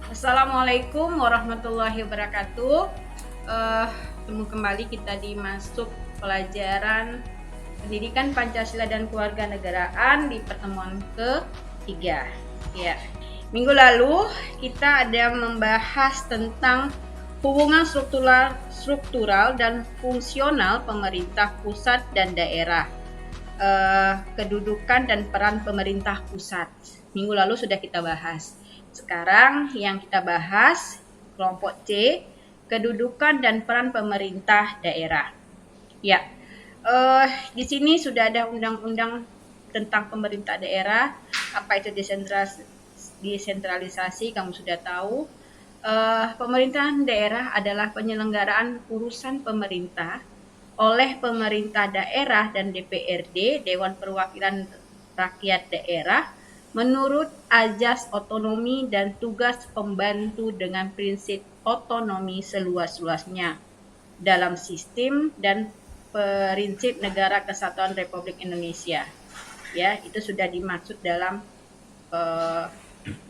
Assalamualaikum warahmatullahi wabarakatuh. Ketemu kembali kita di masuk pelajaran Pendidikan Pancasila dan Kewarganegaraan di pertemuan ketiga. Ya, minggu lalu kita ada membahas tentang hubungan struktural dan fungsional pemerintah pusat dan daerah, kedudukan dan peran pemerintah pusat. Minggu lalu sudah kita bahas. Sekarang yang kita bahas kelompok C, kedudukan dan peran pemerintah daerah. Ya, di sini sudah ada undang-undang tentang pemerintah daerah. Apa itu desentralisasi? Kamu sudah tahu. Pemerintahan daerah adalah penyelenggaraan urusan pemerintah oleh pemerintah daerah dan DPRD, Dewan Perwakilan Rakyat Daerah, menurut azas otonomi dan tugas pembantu dengan prinsip otonomi seluas-luasnya dalam sistem dan prinsip Negara Kesatuan Republik Indonesia. Ya, itu sudah dimaksud dalam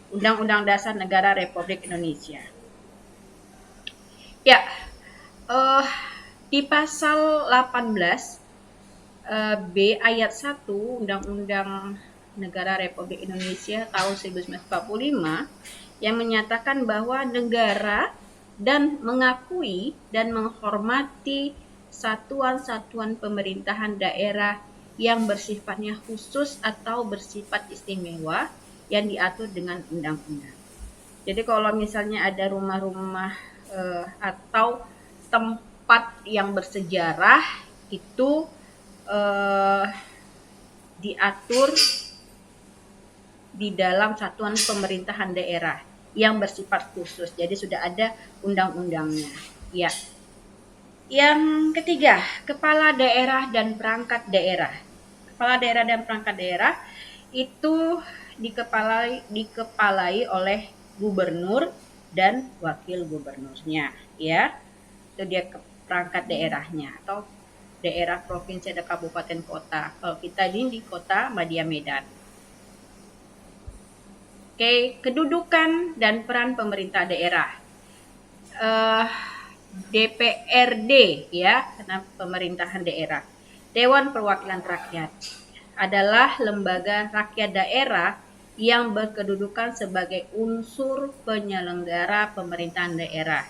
Undang-Undang Dasar Negara Republik Indonesia. Ya, di pasal 18 B ayat 1 Undang-Undang Negara Republik Indonesia tahun 1945 yang menyatakan bahwa negara dan mengakui dan menghormati satuan-satuan pemerintahan daerah yang bersifatnya khusus atau bersifat istimewa yang diatur dengan undang-undang. Jadi kalau misalnya ada rumah-rumah atau tempat yang bersejarah itu diatur di dalam satuan pemerintahan daerah yang bersifat khusus. Jadi sudah ada undang-undangnya. Ya. Yang ketiga, kepala daerah dan perangkat daerah. Kepala daerah dan perangkat daerah itu dikepalai oleh gubernur dan wakil gubernurnya, ya. Itu dia perangkat daerahnya atau daerah, provinsi, dan kabupaten kota. Kalau kita ini di kota Madya Medan. Oke, kedudukan dan peran pemerintah daerah. DPRD, ya, karena pemerintahan daerah. Dewan Perwakilan Rakyat adalah lembaga rakyat daerah yang berkedudukan sebagai unsur penyelenggara pemerintahan daerah.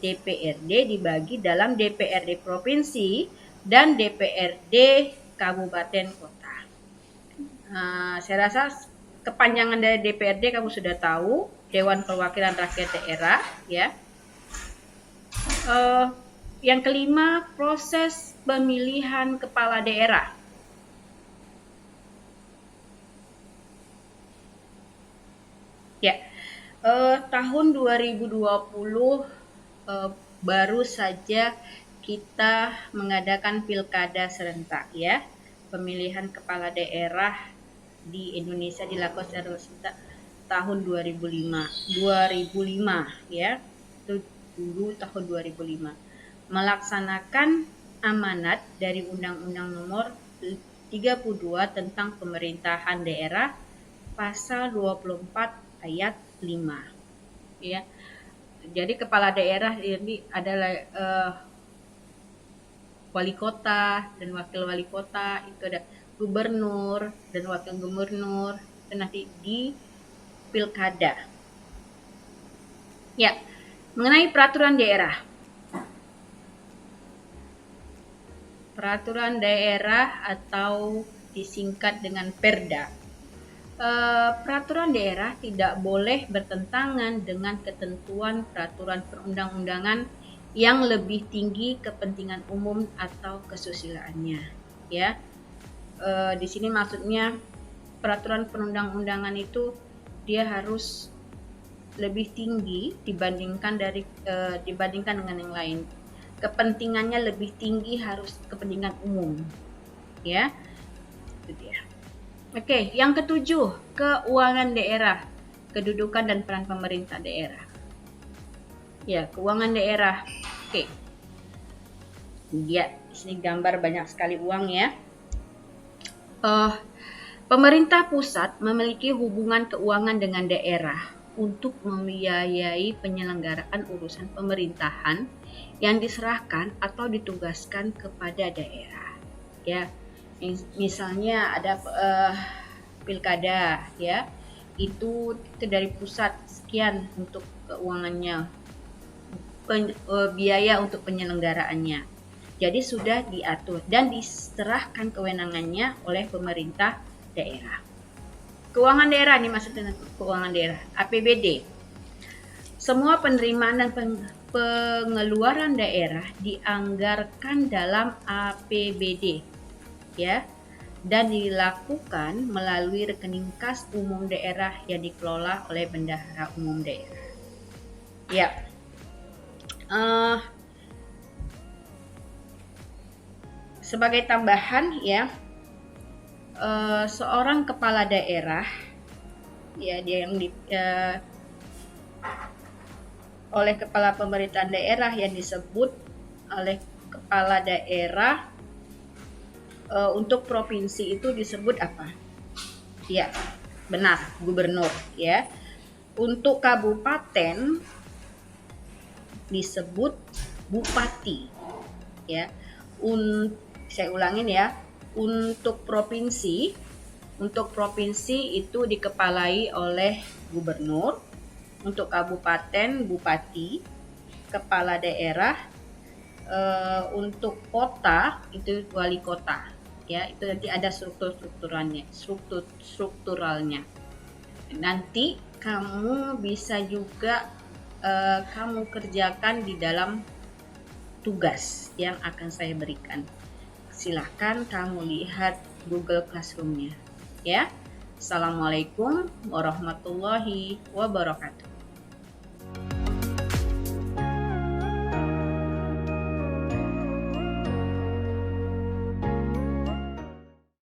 DPRD dibagi dalam DPRD provinsi dan DPRD kabupaten kota. Saya rasa kepanjangan dari DPRD kamu sudah tahu, Dewan Perwakilan Rakyat Daerah, ya. Yang kelima, proses pemilihan kepala daerah. Ya, tahun 2020 baru saja kita mengadakan pilkada serentak, ya. Pemilihan kepala daerah di Indonesia dilakukan secara serentak tahun 2005 ya. Itu dulu tahun 2005. Melaksanakan amanat dari Undang-Undang Nomor 32 tentang Pemerintahan Daerah pasal 24 ayat 5. Ya. Jadi kepala daerah ini adalah wali kota dan wakil wali kota, itu ada gubernur dan wakil gubernur, dan nanti di pilkada. Ya, mengenai peraturan daerah. Peraturan daerah atau disingkat dengan Perda. Peraturan daerah tidak boleh bertentangan dengan ketentuan peraturan perundang-undangan yang lebih tinggi kepentingan umum atau kesusiliannya, ya. Di sini maksudnya peraturan perundang-undangan itu dia harus lebih tinggi dibandingkan dengan yang lain. Kepentingannya lebih tinggi, harus kepentingan umum, ya. Itu dia. Oke, yang ketujuh, keuangan daerah, kedudukan dan peran pemerintah daerah. Ya, keuangan daerah. Oke. Ya, di sini gambar banyak sekali uang ya. Pemerintah pusat memiliki hubungan keuangan dengan daerah untuk membiayai penyelenggaraan urusan pemerintahan yang diserahkan atau ditugaskan kepada daerah. Ya, misalnya ada pilkada, ya, itu dari pusat sekian untuk keuangannya, biaya untuk penyelenggaraannya. Jadi sudah diatur dan diserahkan kewenangannya oleh pemerintah daerah. Keuangan daerah ini maksudnya keuangan daerah, APBD. Semua penerimaan dan pengeluaran daerah dianggarkan dalam APBD, ya, dan dilakukan melalui rekening kas umum daerah yang dikelola oleh bendahara umum daerah. Ya, sebagai tambahan ya, seorang kepala daerah ya, dia yang oleh kepala pemerintahan daerah yang disebut oleh kepala daerah untuk provinsi itu disebut apa? Ya, benar, gubernur ya. Untuk kabupaten disebut bupati ya. Saya ulangin ya. Untuk provinsi itu dikepalai oleh gubernur, untuk kabupaten bupati, kepala daerah, untuk kota itu wali kota, ya, itu nanti ada strukturalnya. Nanti kamu bisa juga kamu kerjakan di dalam tugas yang akan saya berikan. Silahkan kamu lihat Google Classroom-nya ya. Assalamualaikum warahmatullahi wabarakatuh.